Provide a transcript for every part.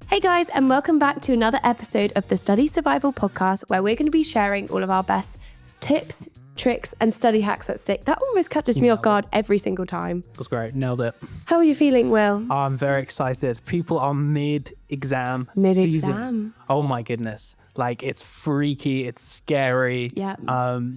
Hey guys, and welcome back to another episode of the Study Survival Podcast, where we're going to be sharing all of our best tips, tricks, and study hacks that stick. That almost catches me off guard every single time. That's great. Nailed it. How are you feeling, Will? I'm very excited. People are mid-exam Mid-exam. season. Oh my goodness. Like, it's freaky. It's scary. Yeah.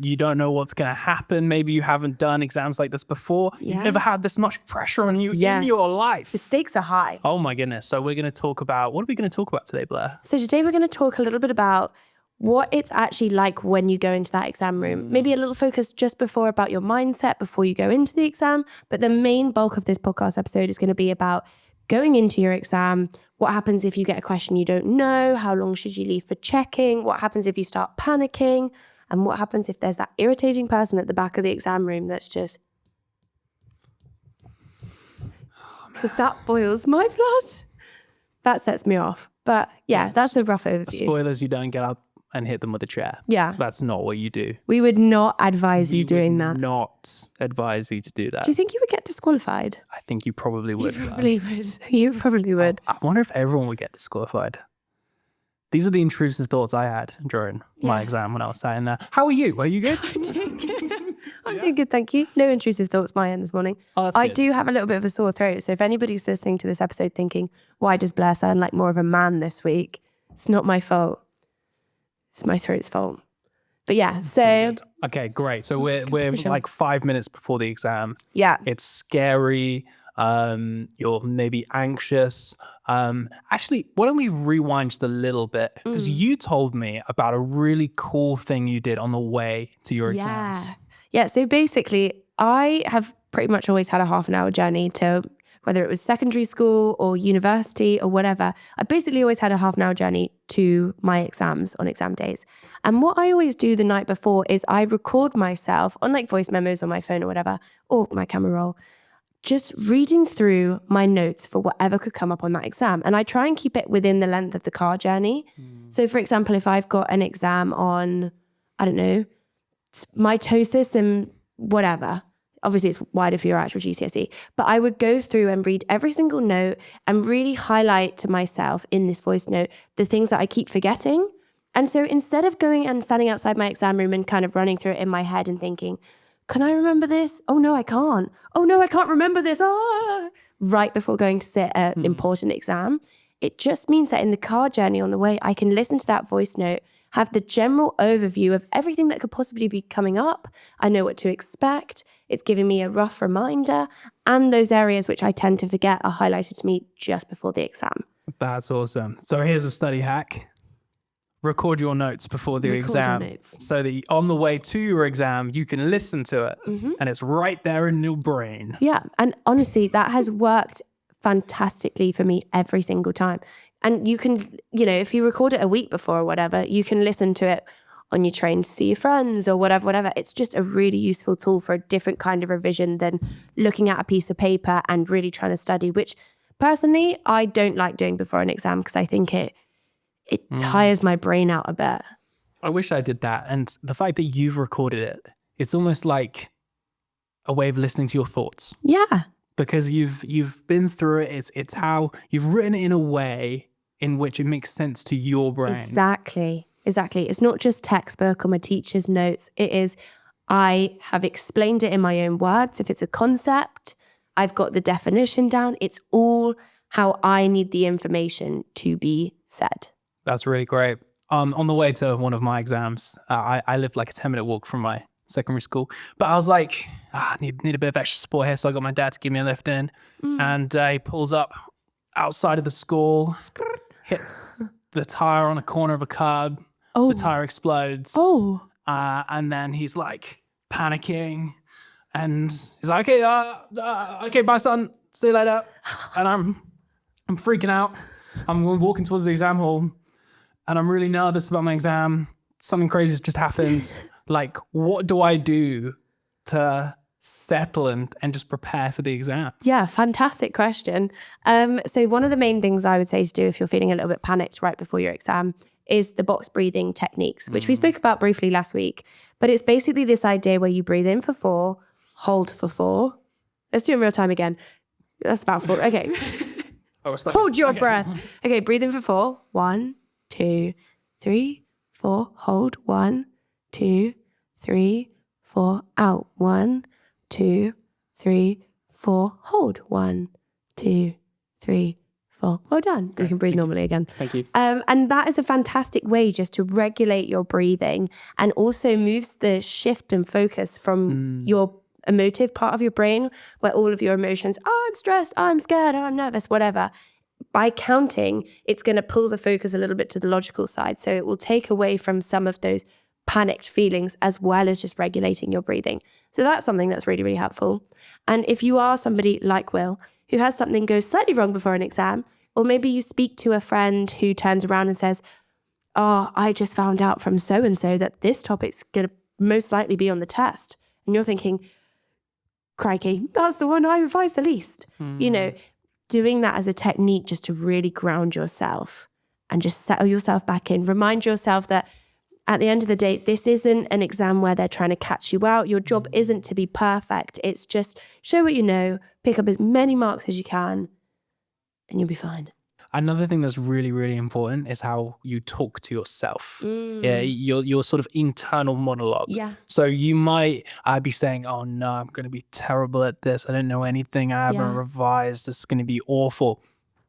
You don't know what's going to happen. Maybe you haven't done exams like this before. Yeah. You've never had this much pressure on you in your life. The stakes are high. Oh my goodness. So we're going to talk about, what are we going to talk about today, Blair? So today we're going to talk a little bit about what it's actually like when you go into that exam room. Maybe a little focus just before about your mindset before you go into the exam. But the main bulk of this podcast episode is going to be about going into your exam. What happens if you get a question you don't know? How long should you leave for checking? What happens if you start panicking? And what happens if there's that irritating person at the back of the exam room that's just... Because that boils my blood. That sets me off. But yeah, that's a rough overview. Spoilers, you don't get up and hit them with a chair. Yeah. That's not what you do. We would not advise you doing that. Not advise you to do that. Do you think you would get disqualified? I think you probably would. You probably would. You probably would. I wonder if everyone would get disqualified. These are the intrusive thoughts I had during my exam when I was sat in there. How are you? Are you good? I'm doing good, thank you. No intrusive thoughts my end this morning. Oh, that's I good. do have a little bit of a sore throat, so if anybody's listening to this episode thinking, why does Blair sound like more of a man this week? It's not my fault. It's my throat's fault. But yeah, so... Okay, great. So we're position. like 5 minutes before the exam. Yeah. It's scary. You're maybe anxious. Actually, why don't we rewind just a little bit? Because you told me about a really cool thing you did on the way to your exams. Yeah, so basically, I have pretty much always had a half an hour journey to, whether it was secondary school or university or whatever, I basically always had a half an hour journey to my exams on exam days. And what I always do the night before is I record myself on like voice memos on my phone or whatever, or my camera roll, just reading through my notes for whatever could come up on that exam. And I try and keep it within the length of the car journey. So for example, if I've got an exam on, I don't know, mitosis and whatever, obviously it's wider for your actual GCSE, but I would go through and read every single note and really highlight to myself in this voice note the things that I keep forgetting. And so instead of going and standing outside my exam room and kind of running through it in my head and thinking, can I remember this? Oh no, I can't. Oh no, I can't remember this. Right before going to sit an important exam, it just means that in the car journey on the way, I can listen to that voice note, have the general overview of everything that could possibly be coming up. I know what to expect. It's giving me a rough reminder. And those areas which I tend to forget are highlighted to me just before the exam. That's awesome. So here's a study hack. Record your notes before the exam so that on the way to your exam, you can listen to it and it's right there in your brain. Yeah. And honestly, that has worked fantastically for me every single time. And you can, if you record it a week before or whatever, you can listen to it on your train to see your friends or whatever. It's just a really useful tool for a different kind of revision than looking at a piece of paper and really trying to study, which personally, I don't like doing before an exam because I think it tires my brain out a bit. I wish I did that. And the fact that you've recorded it, it's almost like a way of listening to your thoughts. Yeah. Because you've been through it. It's how you've written it in a way in which it makes sense to your brain. Exactly. It's not just textbook or my teacher's notes. It is, I have explained it in my own words. If it's a concept, I've got the definition down. It's all how I need the information to be said. That's really great. On the way to one of my exams, I lived like a 10-minute walk from my secondary school, but I was like, I need a bit of extra support here, so I got my dad to give me a lift in, and he pulls up outside of the school, hits the tire on a corner of a curb, the tire explodes, and then he's like panicking, and he's like, okay, bye son, see you later, and I'm freaking out. I'm walking towards the exam hall, and I'm really nervous about my exam. Something crazy has just happened. Like, what do I do to settle and just prepare for the exam? Yeah, fantastic question. So one of the main things I would say to do if you're feeling a little bit panicked right before your exam is the box breathing techniques, which we spoke about briefly last week. But it's basically this idea where you breathe in for 4, hold for 4. Let's do it in real time again. That's about 4. Okay. Oh, it's like, Hold your breath. Okay, breathe in for 4. 1, 2, 3, 4. Hold. 1, 2, 3, 4. Out. 1, 2, 3, 4. Hold. 1, 2, 3, 4. Well done. You can breathe normally again. Thank you. And that is a fantastic way just to regulate your breathing, and also moves the shift and focus from your emotive part of your brain, where all of your emotions, oh, I'm stressed, oh, I'm scared, oh, I'm nervous, whatever. By counting, it's going to pull the focus a little bit to the logical side. So it will take away from some of those panicked feelings, as well as just regulating your breathing. So that's something that's really, really helpful. And if you are somebody like Will, who has something go slightly wrong before an exam, or maybe you speak to a friend who turns around and says, oh, I just found out from so-and-so that this topic's going to most likely be on the test. And you're thinking, crikey, that's the one I revise the least. You know, doing that as a technique just to really ground yourself and just settle yourself back in. Remind yourself that at the end of the day, this isn't an exam where they're trying to catch you out. Your job isn't to be perfect. It's just show what you know, pick up as many marks as you can, and you'll be fine. Another thing that's really, really important is how you talk to yourself. Yeah, your sort of internal monologue. Yeah. So you might be saying, oh no, I'm going to be terrible at this. I don't know anything. I haven't revised. This is going to be awful.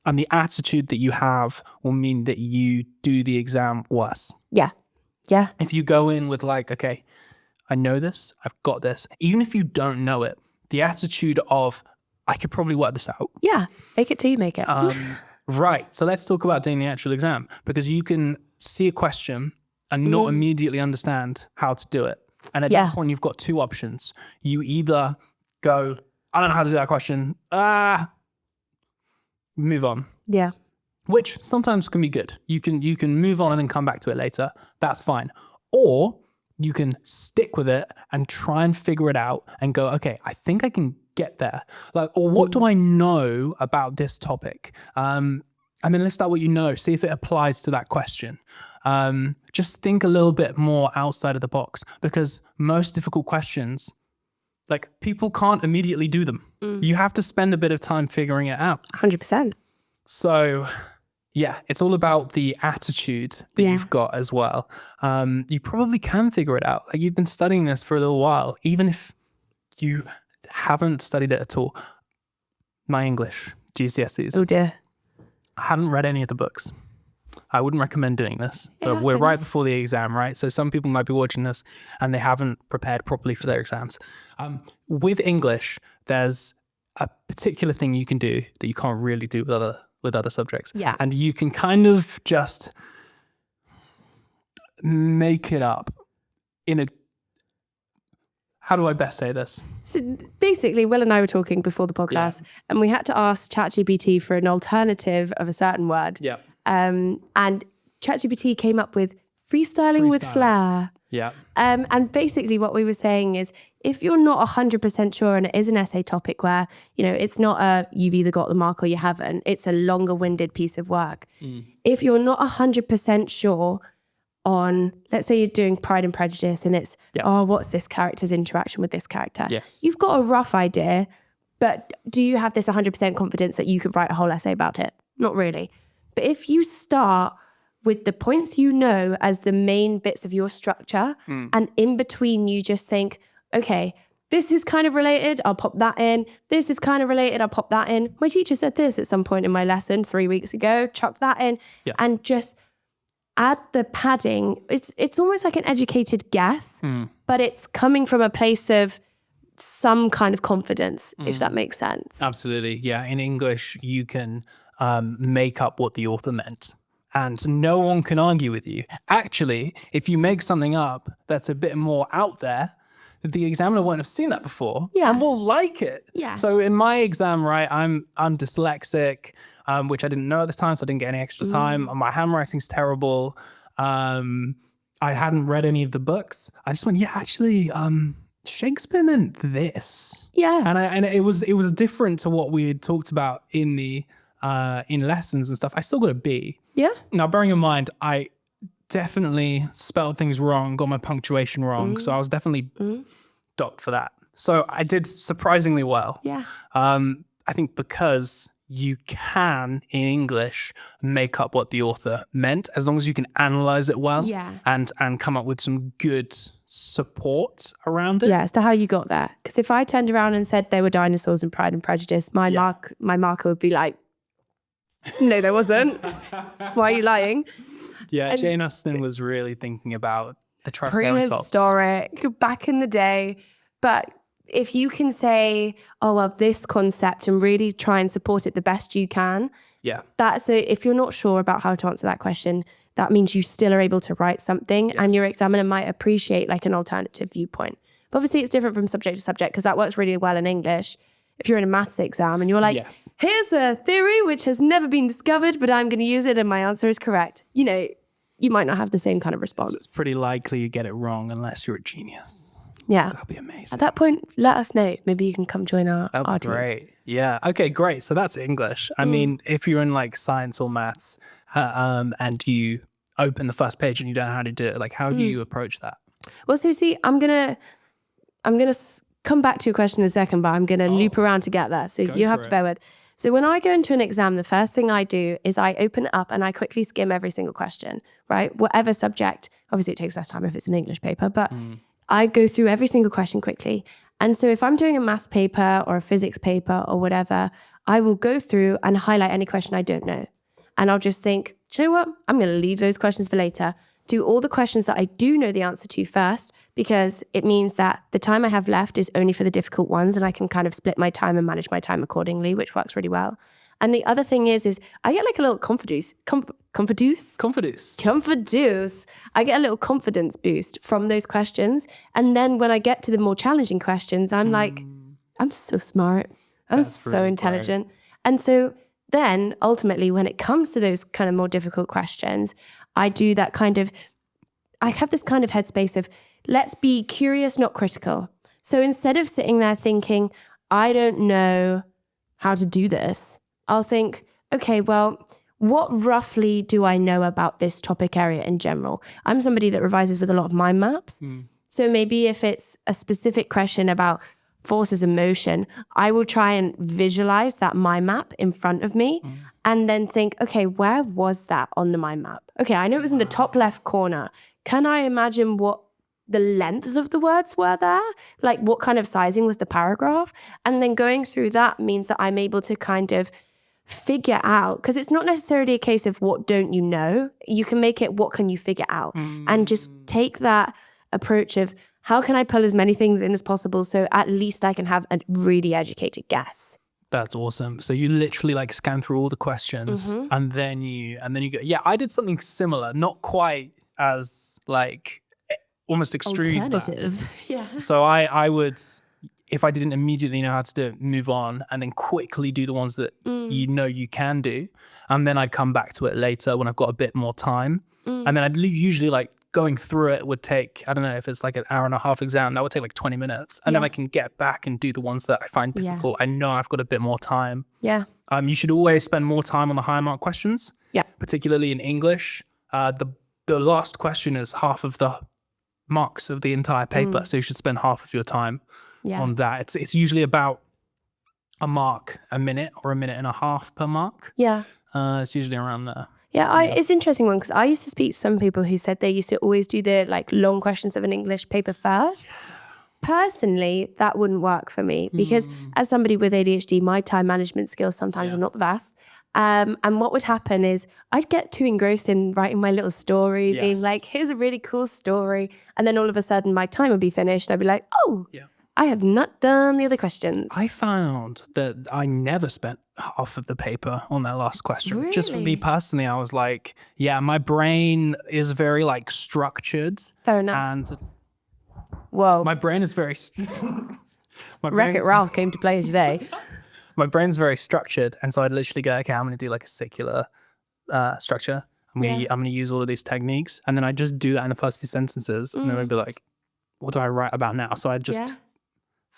And the attitude that you have will mean that you do the exam worse. Yeah. Yeah. If you go in with like, okay, I know this, I've got this. Even if you don't know it, the attitude of, I could probably work this out. Yeah. Make it till you make it. Right. So let's talk about doing the actual exam, because you can see a question and not immediately understand how to do it. And at that point, you've got two options. You either go, I don't know how to do that question. Move on. Yeah. Which sometimes can be good. You can move on and then come back to it later. That's fine. Or you can stick with it and try and figure it out and go, okay, I think I can get there. Like, or what do I know about this topic? And then list out what you know, see if it applies to that question. Just think a little bit more outside of the box, because most difficult questions, like, people can't immediately do them. You have to spend a bit of time figuring it out. 100%. So yeah, it's all about the attitude that you've got as well. You probably can figure it out. Like, you've been studying this for a little while, even if you haven't studied it at all. My English GCSEs. Oh dear. I hadn't read any of the books. I wouldn't recommend doing this. But we're right before the exam, right? So some people might be watching this and they haven't prepared properly for their exams. With English, there's a particular thing you can do that you can't really do with other subjects. Yeah. And you can kind of just make it up in a, how do I best say this? So basically, Will and I were talking before the podcast, and we had to ask ChatGPT for an alternative of a certain word. Yeah. And ChatGPT came up with freestyling with flair. Yeah. And basically what we were saying is, if you're not 100% sure, and it is an essay topic where, you know, it's not a, you've either got the mark or you haven't, it's a longer winded piece of work. If you're not 100% sure on, let's say you're doing Pride and Prejudice and it's, oh, what's this character's interaction with this character? Yes. You've got a rough idea, but do you have this 100% confidence that you could write a whole essay about it? Not really. But if you start with the points you know as the main bits of your structure, and in between you just think, okay, this is kind of related, I'll pop that in. This is kind of related, I'll pop that in. My teacher said this at some point in my lesson 3 weeks ago, chuck that in, and just add the padding. It's almost like an educated guess, but it's coming from a place of some kind of confidence, if that makes sense. Absolutely. Yeah. In English, you can make up what the author meant, and no one can argue with you. Actually, if you make something up that's a bit more out there, the examiner won't have seen that before and will like it. Yeah. So in my exam, right, I'm dyslexic, which I didn't know at the time, so I didn't get any extra time. My handwriting's terrible. I hadn't read any of the books. I just went, actually, Shakespeare meant this. Yeah. And it was different to what we had talked about in the in lessons and stuff. I still got a B. Yeah. Now, bearing in mind, I definitely spelled things wrong, got my punctuation wrong. So I was definitely docked for that. So I did surprisingly well. Yeah. I think because you can, in English, make up what the author meant, as long as you can analyze it well Yeah. and come up with some good support around it. Yeah, as to how you got there. Because if I turned around and said there were dinosaurs in Pride and Prejudice, my marker would be like, no, there wasn't. Why are you lying? Yeah, And Jane Austen was really thinking about the Triceratops. prehistoric, back in the day. But if you can say, oh, well, this concept and really try and support it the best you can, if you're not sure about how to answer that question, that means you still are able to write something and your examiner might appreciate like an alternative viewpoint. But obviously it's different from subject to subject because that works really well in English. If you're in a maths exam and you're like, here's a theory which has never been discovered, but I'm going to use it and my answer is correct. You know, you might not have the same kind of response. So it's pretty likely you get it wrong unless you're a genius. Yeah. That'll be amazing. At that point, let us know. Maybe you can come join our team. Great. Yeah. Okay, great. So that's English. I mean, if you're in like science or maths and you open the first page and you don't know how to do it, like how do you approach that? Well, so see, I'm gonna come back to your question in a second, but I'm gonna loop around to get there. So you have to bear with. So when I go into an exam, the first thing I do is I open it up and I quickly skim every single question, right? Whatever subject, obviously it takes less time if it's an English paper, but I go through every single question quickly. And so if I'm doing a maths paper or a physics paper or whatever, I will go through and highlight any question I don't know. And I'll just think, do you know what? I'm going to leave those questions for later. Do all the questions that I do know the answer to first, because it means that the time I have left is only for the difficult ones and I can kind of split my time and manage my time accordingly, which works really well. And the other thing is I get like a little confidence. I get a little confidence boost from those questions. And then when I get to the more challenging questions, I'm like, I'm so smart. I'm so really intelligent. Great. And so then ultimately, when it comes to those kind of more difficult questions, I do that kind of, I have this kind of headspace of let's be curious, not critical. So instead of sitting there thinking, I don't know how to do this, I'll think, okay, well, what roughly do I know about this topic area in general? I'm somebody that revises with a lot of mind maps. So maybe if it's a specific question about forces in motion, I will try and visualize that mind map in front of me and then think, okay, where was that on the mind map? Okay, I know it was in the top left corner. Can I imagine what the length of the words were there? Like what kind of sizing was the paragraph? And then going through that means that I'm able to kind of figure out, because it's not necessarily a case of what don't you know. You can make it what can you figure out and just take that approach of how can I pull as many things in as possible so at least I can have a really educated guess. That's awesome. So you literally like scan through all the questions and then you go, yeah, I did something similar, not quite as like almost extreme. Alternative. Yeah. So I would, if I didn't immediately know how to do it, move on and then quickly do the ones that you know you can do. And then I'd come back to it later when I've got a bit more time. And then I'd usually like going through it would take, I don't know, if it's like an hour and a half exam, that would take like 20 minutes. And then I can get back and do the ones that I find difficult. I know I've got a bit more time. Yeah. You should always spend more time on the higher mark questions. Yeah. Particularly in English. The last question is half of the marks of the entire paper. So you should spend half of your time on that. It's usually about a mark a minute or a minute and a half per mark. Yeah. It's usually around there. Yeah, it's an interesting one because I used to speak to some people who said they used to always do the like long questions of an English paper first. Personally, that wouldn't work for me because as somebody with ADHD, my time management skills sometimes are not the best. And what would happen is I'd get too engrossed in writing my little story, being like, here's a really cool story. And then all of a sudden my time would be finished. I'd be like, oh, I have not done the other questions. I found that I never spent half of the paper on that last question. Really? Just for me personally, I was like, yeah, my brain is very like structured. Fair enough. And whoa, my brain is very... Wreck-It Ralph came to play today. My brain's very structured. And so I'd literally go, okay, I'm going to do like a circular structure. I'm going to use all of these techniques. And then I just do that in the first few sentences. And then I'd be like, what do I write about now? So I just...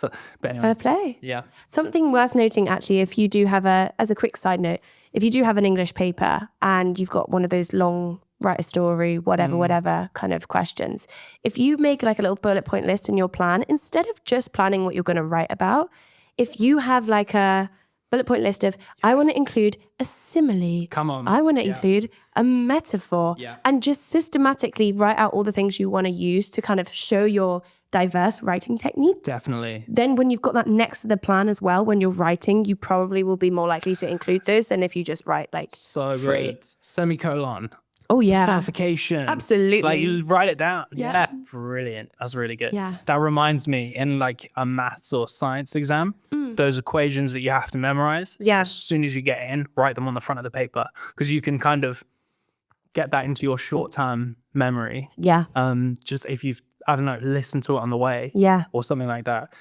But anyway. Fair play. Yeah. Something worth noting, actually, if you do have as a quick side note, if you do have an English paper and you've got one of those long write a story, whatever kind of questions, if you make like a little bullet point list in your plan, instead of just planning what you're going to write about, if you have like a bullet point list of, I want to include a simile. Come on. I want to include a metaphor. Yeah. And just systematically write out all the things you want to use to kind of show your diverse writing techniques. Definitely. Then when you've got that next to the plan as well, when you're writing, you probably will be more likely to include those than if you just write like So free. good. Semicolon. Oh yeah. Personification. Absolutely. Like you write it down. Yeah. Brilliant. That's really good. Yeah. That reminds me, in like a maths or science exam, those equations that you have to memorize, Yeah. as soon as you get in, write them on the front of the paper, because you can kind of get that into your short-term memory. Yeah. Just if you've, I don't know, listened to it on the way Yeah. or something like that.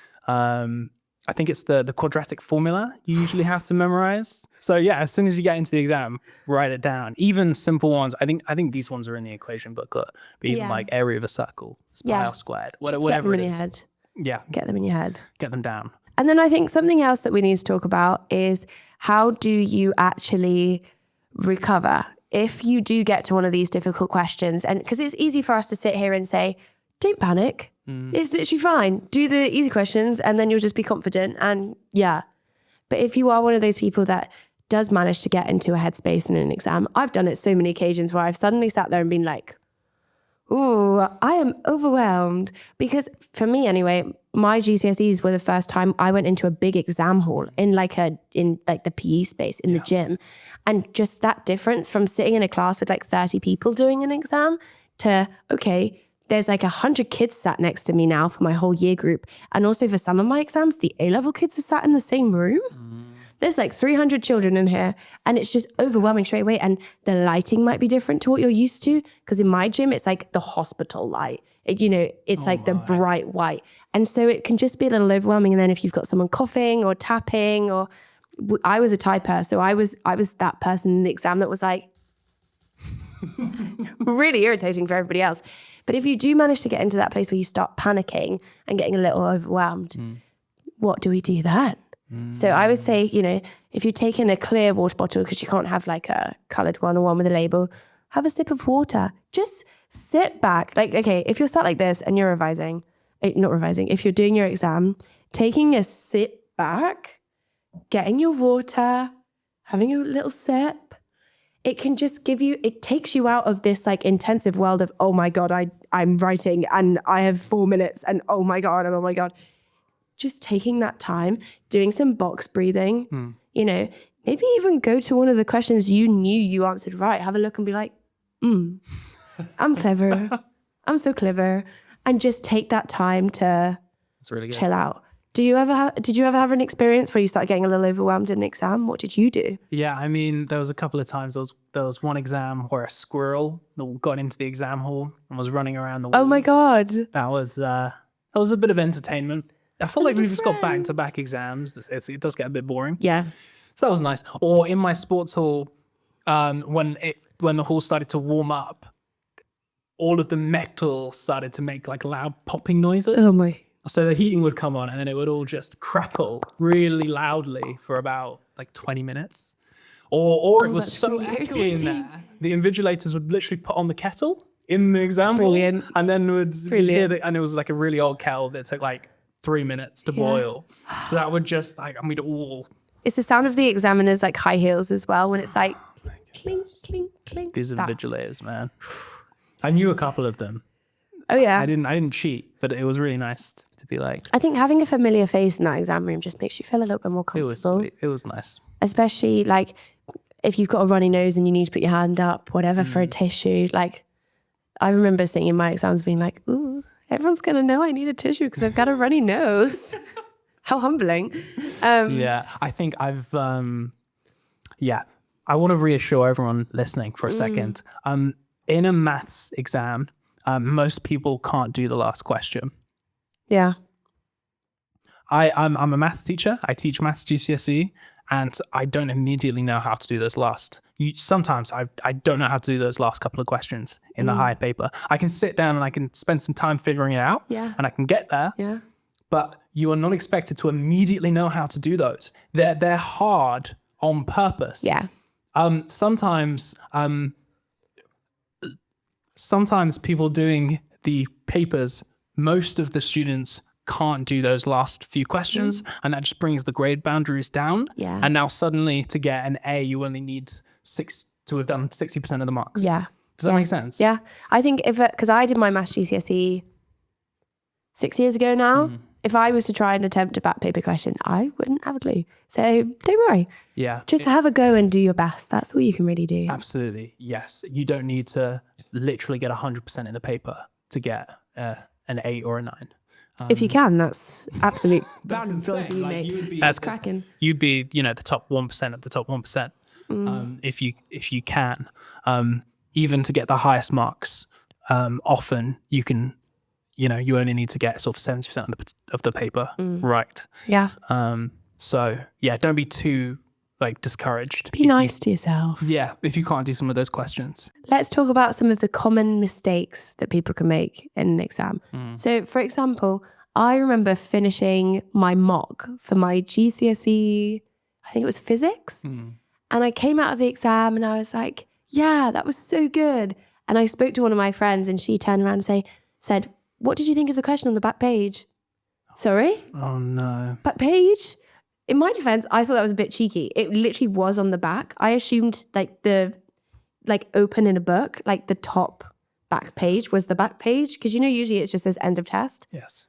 I think it's the quadratic formula you usually have to memorize. So yeah, as soon as you get into the exam, write it down. Even simple ones. I think these ones are in the equation booklet, but even like area of a circle, pi r squared, Just whatever get them it in is. your head. Yeah, Get them in your head. get them down. And then I think something else that we need to talk about is, how do you actually recover if you do get to one of these difficult questions? And because it's easy for us to sit here and say, don't panic. It's literally fine. Do the easy questions and then you'll just be confident. And yeah. But if you are one of those people that does manage to get into a headspace in an exam, I've done it so many occasions where I've suddenly sat there and been like, ooh, I am overwhelmed. Because for me anyway, my GCSEs were the first time I went into a big exam hall in like the PE space in the gym. And just that difference from sitting in a class with like 30 people doing an exam to, okay, there's like 100 kids sat next to me now for my whole year group. And also for some of my exams, the A-level kids are sat in the same room. There's like 300 children in here, and it's just overwhelming straight away. And the lighting might be different to what you're used to, because in my gym, it's like the hospital light. It's like the bright white. And so it can just be a little overwhelming. And then if you've got someone coughing or tapping, or I was a typer, so I was that person in the exam that was like really irritating for everybody else. But if you do manage to get into that place where you start panicking and getting a little overwhelmed, what do we do then? So I would say, if you're taking a clear water bottle because you can't have like a coloured one or one with a label, have a sip of water. Just sit back. Like, okay, if you're sat like this and you're if you're doing your exam, taking a sit back, getting your water, having a little sip, it can just it takes you out of this like intensive world of, oh my God, I'm writing and I have 4 minutes and oh my God. Just taking that time, doing some box breathing, maybe even go to one of the questions you knew you answered right. Have a look and be like, I'm clever. I'm so clever. And just take that time to That's really good. chill out. Did you ever have an experience where you started getting a little overwhelmed in an exam? What did you do? Yeah, I mean, there was a couple of times. There was one exam where a squirrel got into the exam hall and was running around the walls. Oh my God. That was a bit of entertainment. I feel like we've just got back-to-back exams. It does get a bit boring. Yeah. So that was nice. Or in my sports hall, when the hall started to warm up, all of the metal started to make like loud popping noises. Oh my. So the heating would come on and then it would all just crackle really loudly for about like 20 minutes. Or it was that's so really echoey in irritating. there. The invigilators would literally put on the kettle in the exam hall. Brilliant. And then Brilliant. and it was like a really old kettle that took like 3 minutes to boil. So that would just like, I mean, all. It's the sound of the examiner's like high heels as well, when it's like clink, clink, clink. These That. invigilators, man. I knew a couple of them. Oh yeah. I didn't cheat, but it was really nice to be like, I think having a familiar face in that exam room just makes you feel a little bit more it was comfortable. sweet. It was nice. Especially like if you've got a runny nose and you need to put your hand up, whatever, for a tissue. Like I remember sitting in my exams being like, ooh, everyone's going to know I need a tissue because I've got a runny nose. How humbling. Yeah, I think I want to reassure everyone listening for a second. In a maths exam, most people can't do the last question. Yeah. I'm a maths teacher. I teach maths GCSE, and I don't immediately know how to do those last. Sometimes I don't know how to do those last couple of questions in the higher paper. I can sit down and I can spend some time figuring it out, and I can get there. Yeah. But you are not expected to immediately know how to do those. They're hard on purpose. Yeah. Sometimes people doing the papers, most of the students can't do those last few questions, and that just brings the grade boundaries down. Yeah. And now suddenly to get an A, you only need to have done 60% of the marks. Yeah. Does that make sense? Yeah. I think because I did my maths GCSE 6 years ago now, if I was to try and attempt a back paper question, I wouldn't have a clue. So don't worry. Yeah. Just have a go and do your best. That's all you can really do. Absolutely. Yes. You don't need to literally get 100% in the paper to get an 8 or a 9. If you can, that's absolute. That's random insane. you Like, make. you would be, That's cracking. You'd be, the top 1% of the top 1%. If you can, even to get the highest marks, often you can, you only need to get sort of 70% of the paper right. Yeah. So yeah, don't be too discouraged. Be nice to yourself. Yeah, if you can't do some of those questions. Let's talk about some of the common mistakes that people can make in an exam. So, for example, I remember finishing my mock for my GCSE, I think it was physics. And I came out of the exam and I was like, yeah, that was so good. And I spoke to one of my friends and she turned around and said, what did you think of the question on the back page? Sorry? Oh no. Back page? In my defense, I thought that was a bit cheeky. It literally was on the back. I assumed open in a book, like the top back page was the back page. Because usually it just says end of test. Yes.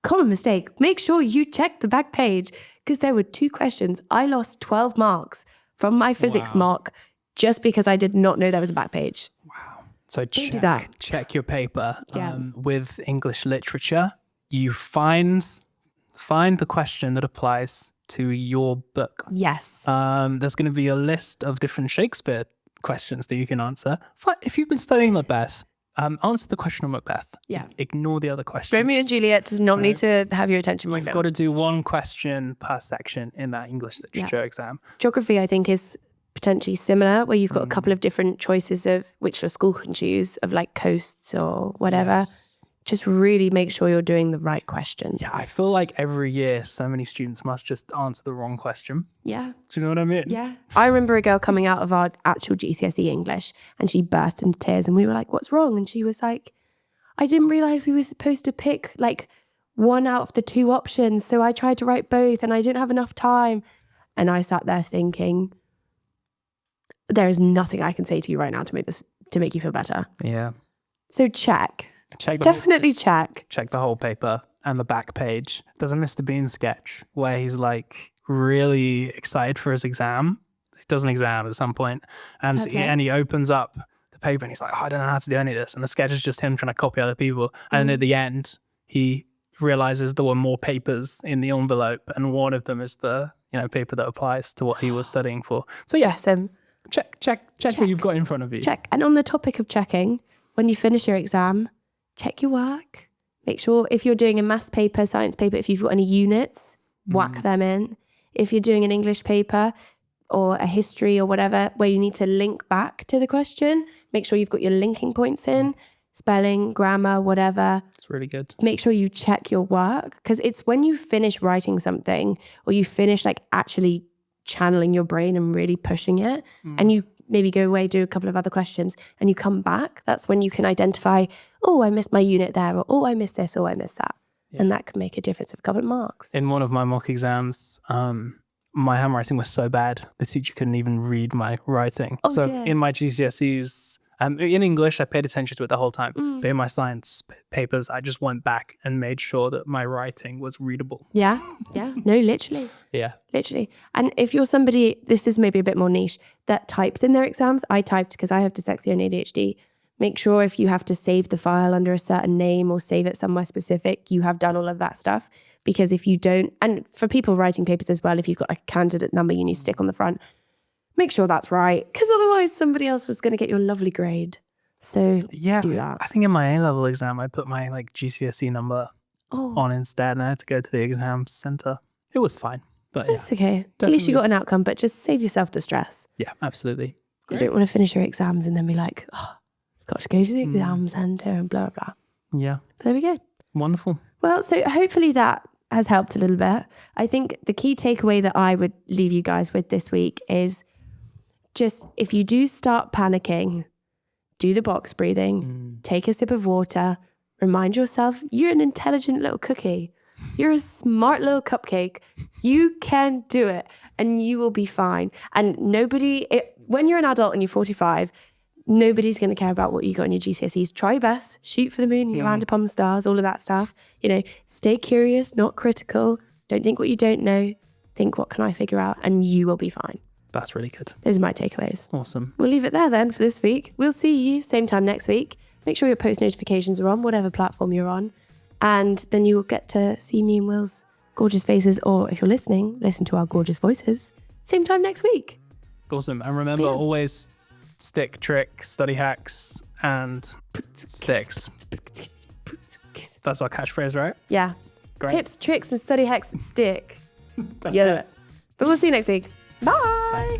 Common mistake. Make sure you check the back page because there were 2 questions. I lost 12 marks from my physics mock just because I did not know there was a back page. Wow. So do that. check your paper. Yeah. With English literature, you find the question that applies to your book. Yes. There's going to be a list of different Shakespeare questions that you can answer. If you've been studying Macbeth, answer the question on Macbeth. Yeah. Ignore the other questions. Romeo and Juliet does not need to have your attention right You've now. got to do 1 question per section in that English literature exam. Geography, I think, is potentially similar, where you've got a couple of different choices of which your school can choose, of like coasts or whatever. Yes. Just really make sure you're doing the right questions. Yeah, I feel like every year so many students must just answer the wrong question. Yeah. Do you know what I mean? Yeah. I remember a girl coming out of our actual GCSE English and she burst into tears and we were like, what's wrong? And she was like, I didn't realize we were supposed to pick like 1 out of the 2 options. So I tried to write both and I didn't have enough time. And I sat there thinking, there is nothing I can say to you right now to make you feel better. Yeah. So check. Definitely check. Check the whole paper and the back page. There's a Mr. Bean sketch where he's like really excited for his exam. He does an exam at some point and he opens up the paper and he's like, I don't know how to do any of this. And the sketch is just him trying to copy other people. And at the end, he realizes there were more papers in the envelope and one of them is the paper that applies to what he was studying for. So yeah, check what you've got in front of you. Check. And on the topic of checking, when you finish your exam, check your work. Make sure if you're doing a maths paper, science paper, if you've got any units, whack them in. If you're doing an English paper or a history or whatever, where you need to link back to the question, make sure you've got your linking points in, spelling, grammar, whatever. It's really good. Make sure you check your work because it's when you finish writing something or you finish like actually channeling your brain and really pushing it and you maybe go away, do a couple of other questions and you come back, that's when you can identify, oh, I missed my unit there, or oh, I missed this, or I missed that. Yeah. And that can make a difference of a couple of marks. In one of my mock exams, my handwriting was so bad, the teacher couldn't even read my writing. Oh, so dear. in my GCSEs, in English, I paid attention to it the whole time. But in my science papers, I just went back and made sure that my writing was readable. Yeah. No, literally. Yeah. Literally. And if you're somebody, this is maybe a bit more niche, that types in their exams, I typed because I have dyslexia and ADHD. Make sure if you have to save the file under a certain name or save it somewhere specific, you have done all of that stuff. Because if you don't, and for people writing papers as well, if you've got like a candidate number you need to stick on the front, make sure that's right. Because otherwise somebody else was going to get your lovely grade. So do that. I think in my A-level exam, I put my GCSE number on instead and I had to go to the exam center. It was fine. But it's okay. At least you got an outcome, but just save yourself the stress. Yeah, absolutely. You don't want to finish your exams and then be like, oh, I've got to go to the exam center and blah, blah. Yeah. But there we go. Wonderful. Well, so hopefully that has helped a little bit. I think the key takeaway that I would leave you guys with this week is just if you do start panicking, do the box breathing, take a sip of water, remind yourself you're an intelligent little cookie. You're a smart little cupcake. You can do it and you will be fine. And when you're an adult and you're 45, nobody's going to care about what you got in your GCSEs. Try your best, shoot for the moon, land upon the stars, all of that stuff. Stay curious, not critical. Don't think what you don't know. Think, what can I figure out? And you will be fine. That's really good. Those are my takeaways. Awesome. We'll leave it there then for this week. We'll see you same time next week. Make sure your post notifications are on, whatever platform you're on. And then you will get to see me and Will's gorgeous faces, or if you're listening, listen to our gorgeous voices. Same time next week. Awesome. And remember, always stick, trick, study hacks, and sticks. That's our catchphrase, right? Yeah. Great. Tips, tricks, and study hacks that stick. That's it. But we'll see you next week. Bye.